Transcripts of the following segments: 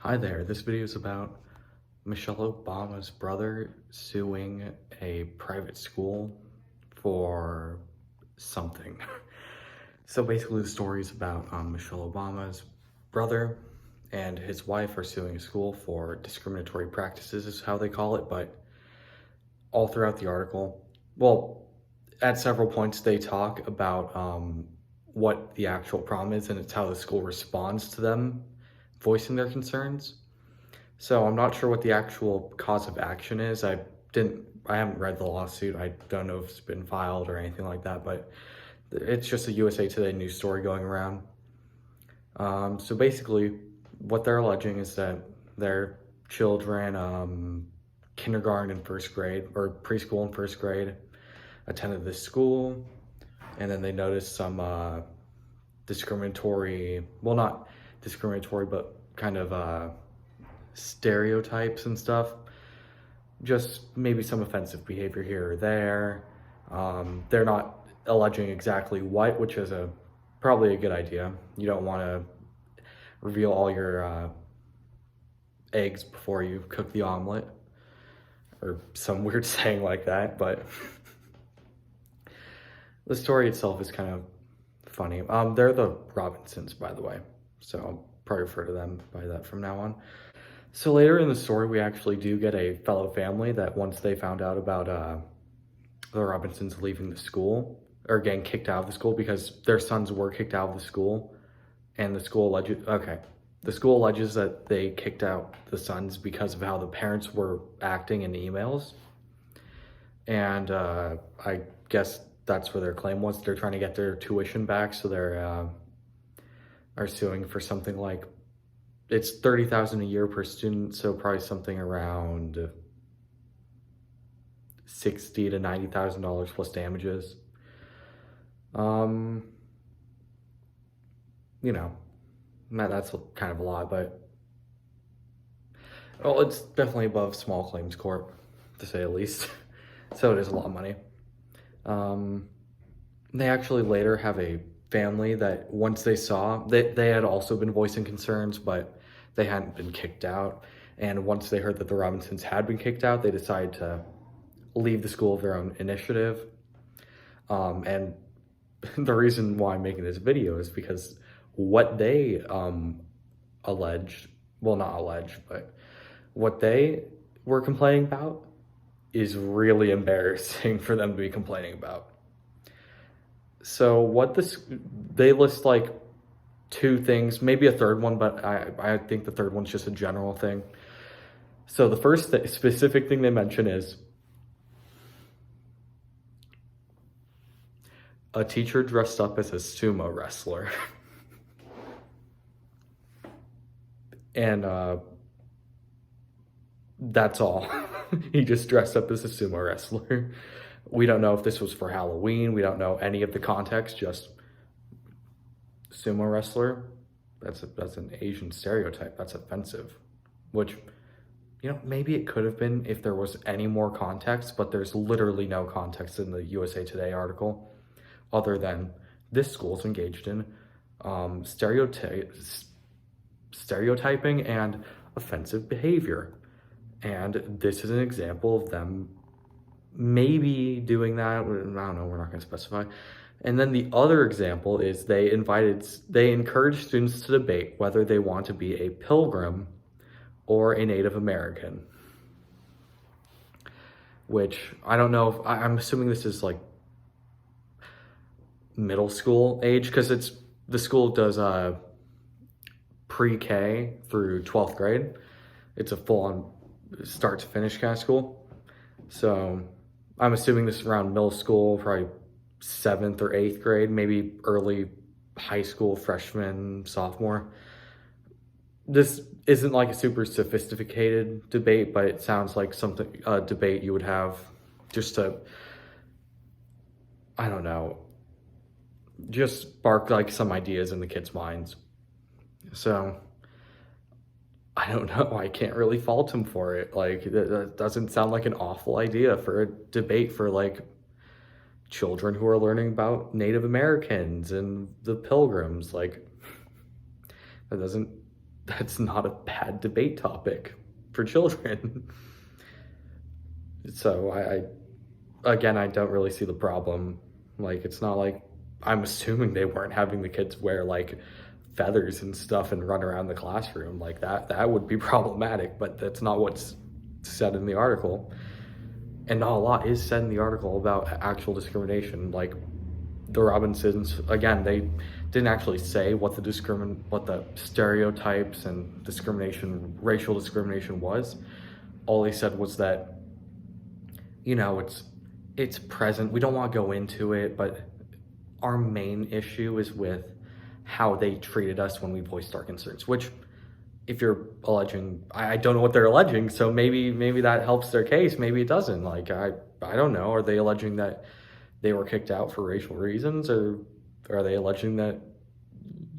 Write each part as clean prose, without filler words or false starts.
Hi there, this video is about Michelle Obama's brother suing a private school for something. So basically the story is about Michelle Obama's brother and his wife are suing a school for discriminatory practices is how they call it, but all throughout the article, well, at several points they talk about what the actual problem is, and it's how the school responds to them voicing their concerns. So I'm not sure what the actual cause of action is. I haven't read the lawsuit. I don't know if it's been filed or anything like that, but it's just a USA Today news story going around. So basically what they're alleging is that their children, kindergarten and first grade, or preschool and first grade, attended this school, and then they noticed some discriminatory, well, not discriminatory, but kind of stereotypes and stuff. Just maybe some offensive behavior here or there. They're not alleging exactly what, which is probably a good idea. You don't want to reveal all your eggs before you cook the omelet, or some weird saying like that, but the story itself is kind of funny. They're the Robinsons, by the way, so I'll probably refer to them by that from now on. So later in the story, we actually do get a fellow family that once they found out about the Robinsons leaving the school, or getting kicked out of the school because their sons were kicked out of the school, and the school alleges that they kicked out the sons because of how the parents were acting in emails. And I guess that's where their claim was. They're trying to get their tuition back, so they're are suing for something like, it's $30,000 a year per student, so probably something around $60,000 to $90,000 plus damages. You know, that's kind of a lot, but well, it's definitely above small claims court, to say the least. So it is a lot of money. They actually later have a family that once they saw, they had also been voicing concerns, but they hadn't been kicked out. And once they heard that the Robinsons had been kicked out, they decided to leave the school of their own initiative. And the reason why I'm making this video is because what they allege, well, not allege, but what they were complaining about is really embarrassing for them to be complaining about. So they list like two things, maybe a third one, but I think the third one's just a general thing. So the first specific thing they mention is a teacher dressed up as a sumo wrestler. And that's all. He just dressed up as a sumo wrestler. We don't know if this was for Halloween. We don't know any of the context, just sumo wrestler. That's an Asian stereotype. That's offensive, which, you know, maybe it could have been if there was any more context, but there's literally no context in the USA Today article other than this school's engaged in stereotyping and offensive behavior. And this is an example of them maybe doing that. I don't know, we're not going to specify. And then the other example is they encouraged students to debate whether they want to be a pilgrim or a Native American. Which, I don't know if, I'm assuming this is like middle school age, because the school does pre-K through 12th grade. It's a full-on start to finish kind of school. So I'm assuming this is around middle school, probably 7th or 8th grade, maybe early high school, freshman, sophomore. This isn't like a super sophisticated debate, but it sounds like a debate you would have just to, I don't know, just spark like some ideas in the kids' minds. So I don't know, I can't really fault him for it. Like, that doesn't sound like an awful idea for a debate for like children who are learning about Native Americans and the Pilgrims. Like, that doesn't that's not a bad debate topic for children. So again, I don't really see the problem. Like, it's not like I'm assuming they weren't having the kids wear like feathers and stuff and run around the classroom like that would be problematic, but that's not what's said in the article. And not a lot is said in the article about actual discrimination. Like, the Robinsons, again, they didn't actually say what the stereotypes and discrimination, racial discrimination was. All they said was that, it's present. We don't want to go into it, but our main issue is with how they treated us when we voiced our concerns, which, if you're alleging, I don't know what they're alleging, so maybe that helps their case, maybe it doesn't. Like, I don't know. Are they alleging that they were kicked out for racial reasons, or are they alleging that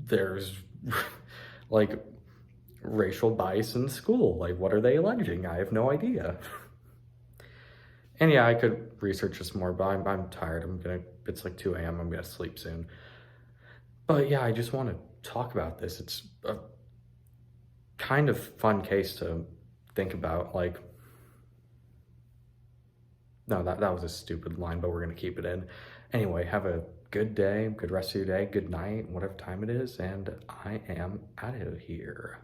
there's like racial bias in school? Like, what are they alleging? I have no idea. And yeah, I could research this more, but I'm tired. It's like 2 a.m. I'm gonna sleep soon. But yeah, I just want to talk about this. It's a kind of fun case to think about. Like, no, that was a stupid line, but we're gonna keep it in. Anyway, have a good day, good rest of your day, good night, whatever time it is, and I am out of here.